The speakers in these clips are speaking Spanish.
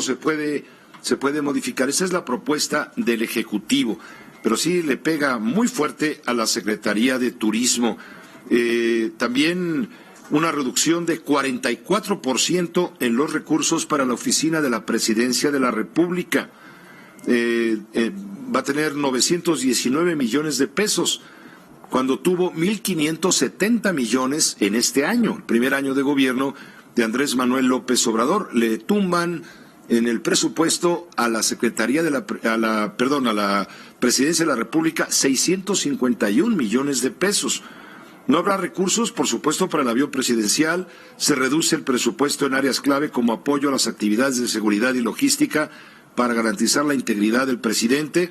supuesto se puede modificar. Esa es la propuesta del Ejecutivo, pero sí le pega muy fuerte a la Secretaría de Turismo. También una reducción de 44% en los recursos para la Oficina de la Presidencia de la República. Va a tener 919 millones de pesos, cuando tuvo 1.570 millones en este año, el primer año de gobierno de Andrés Manuel López Obrador. Le tumban en el presupuesto a la Secretaría de a la Presidencia de la República 651 millones de pesos. No habrá recursos, por supuesto, para el avión presidencial. Se reduce el presupuesto en áreas clave como apoyo a las actividades de seguridad y logística para garantizar la integridad del presidente.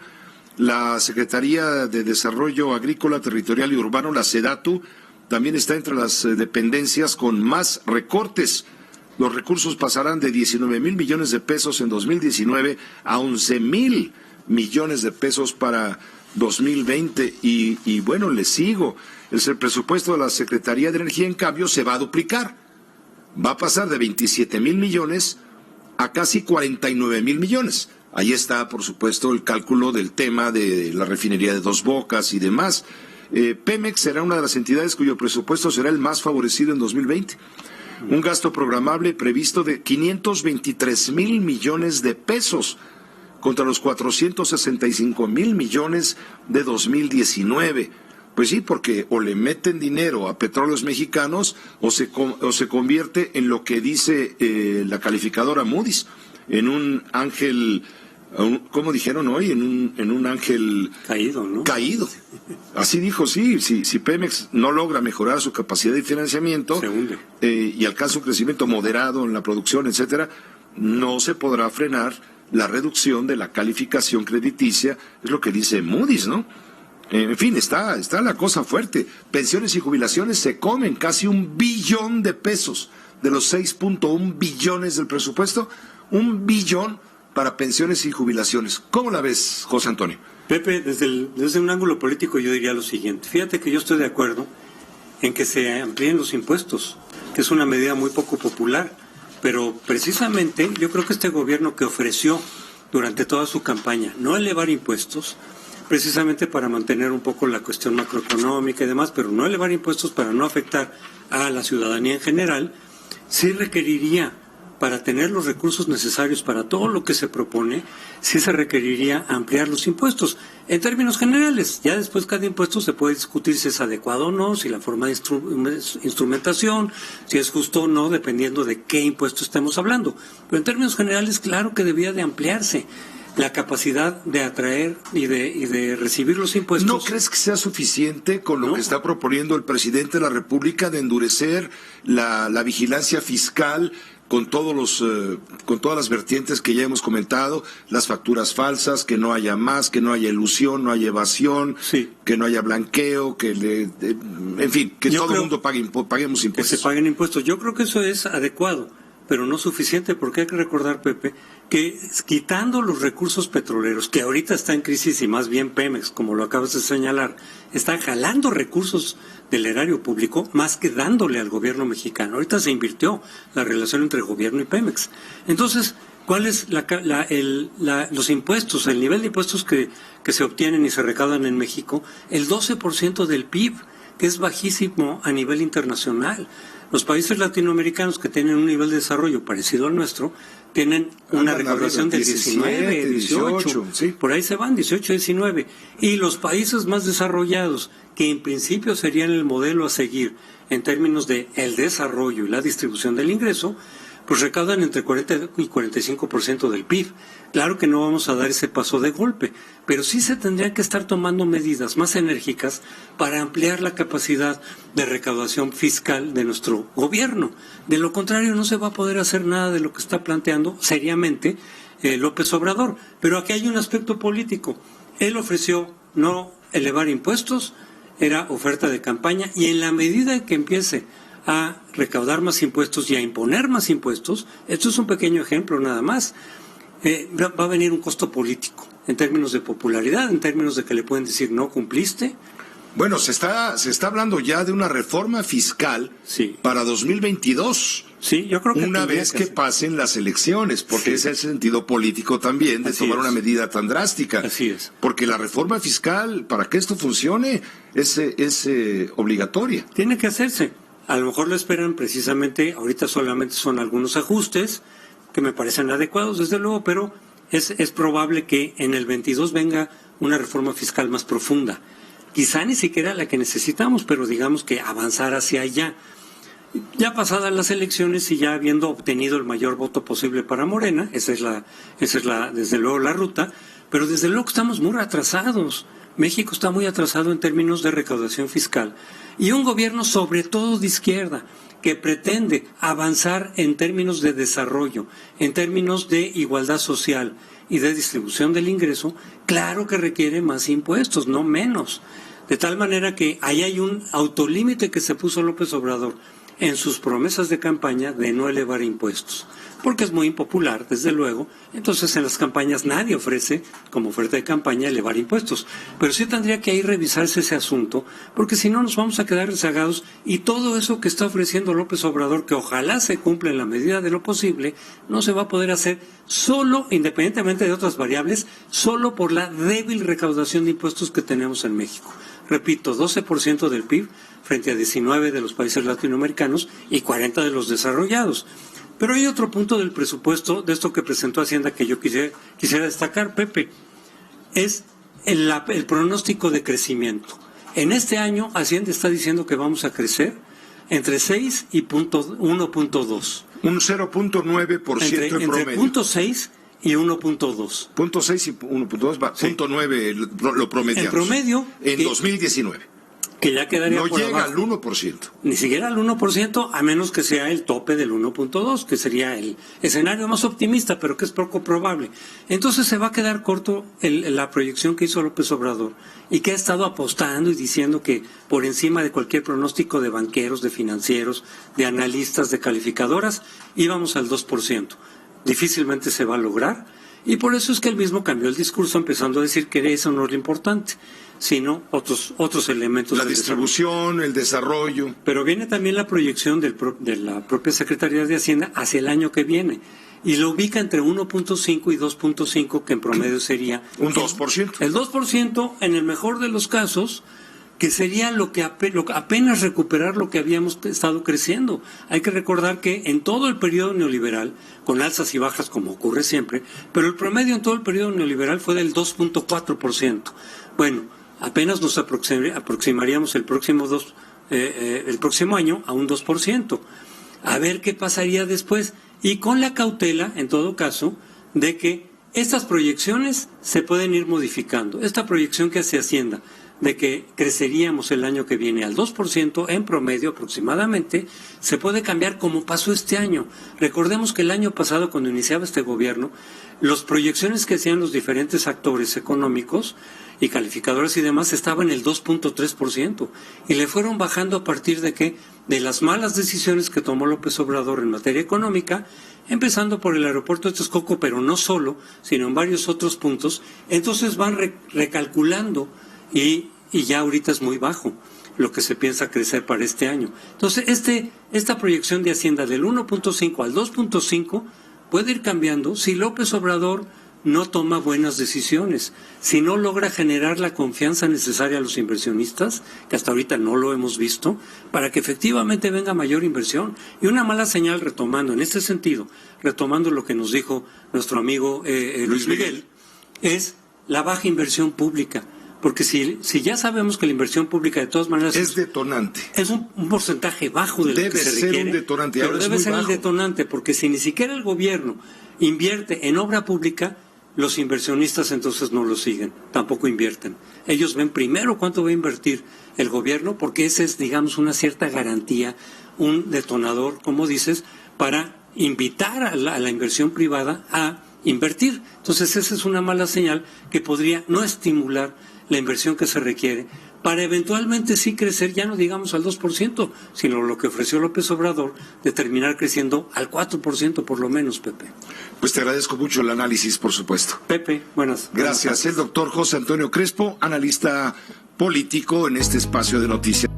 La Secretaría de Desarrollo Agrícola, Territorial y Urbano, la SEDATU, también está entre las dependencias con más recortes. Los recursos pasarán de 19,000 millones de pesos en 2019 a 11,000 millones de pesos para 2020. Y bueno, le sigo. El presupuesto de la Secretaría de Energía, en cambio, se va a duplicar. Va a pasar de 27,000 millones a casi 49,000 millones. Ahí está, por supuesto, el cálculo del tema de la refinería de Dos Bocas y demás. Pemex será una de las entidades cuyo presupuesto será el más favorecido en 2020. Un gasto programable previsto de 523,000 millones de pesos contra los 465,000 millones de 2019. Pues sí, porque o le meten dinero a Petróleos Mexicanos o se convierte en lo que dice la calificadora Moody's, en un ángel, ¿cómo dijeron hoy? En un ángel caído, ¿no? Caído. Así dijo, sí, si Pemex no logra mejorar su capacidad de financiamiento y alcanza un crecimiento moderado en la producción, etcétera, no se podrá frenar la reducción de la calificación crediticia, es lo que dice Moody's, ¿no? En fin, está la cosa fuerte. Pensiones y jubilaciones se comen casi 1 billón de pesos de los 6.1 billones del presupuesto. 1 billón para pensiones y jubilaciones. ¿Cómo la ves, José Antonio? Pepe, desde un ángulo político yo diría lo siguiente. Fíjate que yo estoy de acuerdo en que se amplíen los impuestos, que es una medida muy poco popular, pero precisamente yo creo que este gobierno que ofreció durante toda su campaña no elevar impuestos, precisamente para mantener un poco la cuestión macroeconómica y demás, pero no elevar impuestos para no afectar a la ciudadanía en general, sí requeriría, para tener los recursos necesarios para todo lo que se propone, sí se requeriría ampliar los impuestos. En términos generales, ya después cada impuesto se puede discutir si es adecuado o no, si la forma de instrumentación, si es justo o no, dependiendo de qué impuesto estemos hablando. Pero en términos generales, claro que debía de ampliarse la capacidad de atraer y de recibir los impuestos. ¿No crees que sea suficiente con lo que está proponiendo el presidente de la República de endurecer la vigilancia fiscal con todas las vertientes que ya hemos comentado, las facturas falsas, que no haya más, que no haya elusión, no haya evasión, que no haya blanqueo, en fin, que todo el mundo paguemos impuestos? Que se paguen impuestos. Yo creo que eso es adecuado, pero no suficiente, porque hay que recordar, Pepe, que quitando los recursos petroleros, que ahorita está en crisis y más bien Pemex, como lo acabas de señalar, está jalando recursos del erario público más que dándole al gobierno mexicano. Ahorita se invirtió la relación entre gobierno y Pemex. Entonces, ¿cuál es los impuestos, el nivel de impuestos que se obtienen y se recaudan en México? El 12% del PIB, que es bajísimo a nivel internacional. Los países latinoamericanos que tienen un nivel de desarrollo parecido al nuestro tienen una recaudación del 19, 18, sí. Por ahí se van, 18, 19. Y los países más desarrollados, que en principio serían el modelo a seguir en términos de el desarrollo y la distribución del ingreso, pues recaudan entre 40 y 45% del PIB. Claro que no vamos a dar ese paso de golpe, pero sí se tendrían que estar tomando medidas más enérgicas para ampliar la capacidad de recaudación fiscal de nuestro gobierno. De lo contrario, no se va a poder hacer nada de lo que está planteando seriamente López Obrador. Pero aquí hay un aspecto político. Él ofreció no elevar impuestos, era oferta de campaña, y en la medida en que empiece a recaudar más impuestos y a imponer más impuestos, esto es un pequeño ejemplo nada más, va a venir un costo político, en términos de popularidad, en términos de que le pueden decir no cumpliste, Bueno, se está hablando ya de una reforma fiscal para 2022. Sí, yo creo que una vez que pasen las elecciones, porque ese es el sentido político también de tomar una medida tan drástica. Así es. Porque la reforma fiscal, para que esto funcione, es obligatoria. Tiene que hacerse. A lo mejor lo esperan precisamente, ahorita solamente son algunos ajustes que me parecen adecuados, desde luego, pero es probable que en el 22 venga una reforma fiscal más profunda. Quizá ni siquiera la que necesitamos, pero digamos que avanzar hacia allá. Ya pasadas las elecciones y ya habiendo obtenido el mayor voto posible para Morena, esa es desde luego la ruta, pero desde luego estamos muy atrasados. México está muy atrasado en términos de recaudación fiscal. Y un gobierno sobre todo de izquierda, que pretende avanzar en términos de desarrollo, en términos de igualdad social y de distribución del ingreso, claro que requiere más impuestos, no menos. De tal manera que ahí hay un autolímite que se puso López Obrador en sus promesas de campaña de no elevar impuestos, porque es muy impopular, desde luego. Entonces en las campañas nadie ofrece como oferta de campaña elevar impuestos, pero sí tendría que ahí revisarse ese asunto, porque si no nos vamos a quedar rezagados y todo eso que está ofreciendo López Obrador, que ojalá se cumpla en la medida de lo posible, no se va a poder hacer solo, independientemente de otras variables, solo por la débil recaudación de impuestos que tenemos en México. Repito, 12% del PIB frente a 19 de los países latinoamericanos y 40 de los desarrollados. Pero hay otro punto del presupuesto, de esto que presentó Hacienda, que yo quisiera destacar, Pepe, es el pronóstico de crecimiento. En este año Hacienda está diciendo que vamos a crecer entre 6 y 1.2. Un 0.9% en promedio. Entre 0.6 y 1.2. 0.6 y 1.2, 0.9 lo promediamos. En promedio. En 2019. Que ya quedaría no por llega abajo. al 1%. Ni siquiera al 1%, a menos que sea el tope del 1.2, que sería el escenario más optimista, pero que es poco probable. Entonces se va a quedar corto la proyección que hizo López Obrador y que ha estado apostando y diciendo que por encima de cualquier pronóstico de banqueros, de financieros, de analistas, de calificadoras, íbamos al 2%. Difícilmente se va a lograr y por eso es que él mismo cambió el discurso empezando a decir que eso no es lo importante, sino otros elementos. La distribución, el desarrollo. Pero viene también la proyección de la propia Secretaría de Hacienda hacia el año que viene y lo ubica entre 1.5 y 2.5, que en promedio sería un 2%. El 2% en el mejor de los casos, que sería lo que apenas recuperar lo que habíamos estado creciendo. Hay que recordar que en todo el periodo neoliberal, con alzas y bajas como ocurre siempre, pero el promedio en todo el periodo neoliberal fue del 2.4%. Bueno, apenas nos aproximaríamos el próximo año a un 2%. A ver qué pasaría después. Y con la cautela, en todo caso, de que estas proyecciones se pueden ir modificando. Esta proyección que hace Hacienda de que creceríamos el año que viene al 2% en promedio aproximadamente, se puede cambiar como pasó este año. Recordemos que el año pasado, cuando iniciaba este gobierno, las proyecciones que hacían los diferentes actores económicos y calificadores y demás estaban en el 2.3% y le fueron bajando a partir de que de las malas decisiones que tomó López Obrador en materia económica, empezando por el aeropuerto de Texcoco, pero no solo, sino en varios otros puntos. Entonces van recalculando y ya ahorita es muy bajo lo que se piensa crecer para este año. Entonces, esta proyección de Hacienda del 1.5 al 2.5 puede ir cambiando si López Obrador no toma buenas decisiones, si no logra generar la confianza necesaria a los inversionistas, que hasta ahorita no lo hemos visto, para que efectivamente venga mayor inversión. Y una mala señal, retomando en este sentido, retomando lo que nos dijo nuestro amigo Luis Miguel, es la baja inversión pública. Porque si ya sabemos que la inversión pública de todas maneras es detonante. Es un porcentaje bajo de lo que se requiere. Debe ser un detonante. Pero debe ser el detonante, porque si ni siquiera el gobierno invierte en obra pública, los inversionistas entonces no lo siguen, tampoco invierten. Ellos ven primero cuánto va a invertir el gobierno, porque ese es, digamos, una cierta garantía, un detonador, como dices, para invitar a la inversión privada a invertir. Entonces esa es una mala señal que podría no estimular la inversión que se requiere para eventualmente sí crecer, ya no digamos al 2%, sino lo que ofreció López Obrador, de terminar creciendo al 4% por lo menos, Pepe. Pues te agradezco mucho el análisis, por supuesto. Pepe, buenas. Gracias. El doctor José Antonio Crespo, analista político en este espacio de noticias.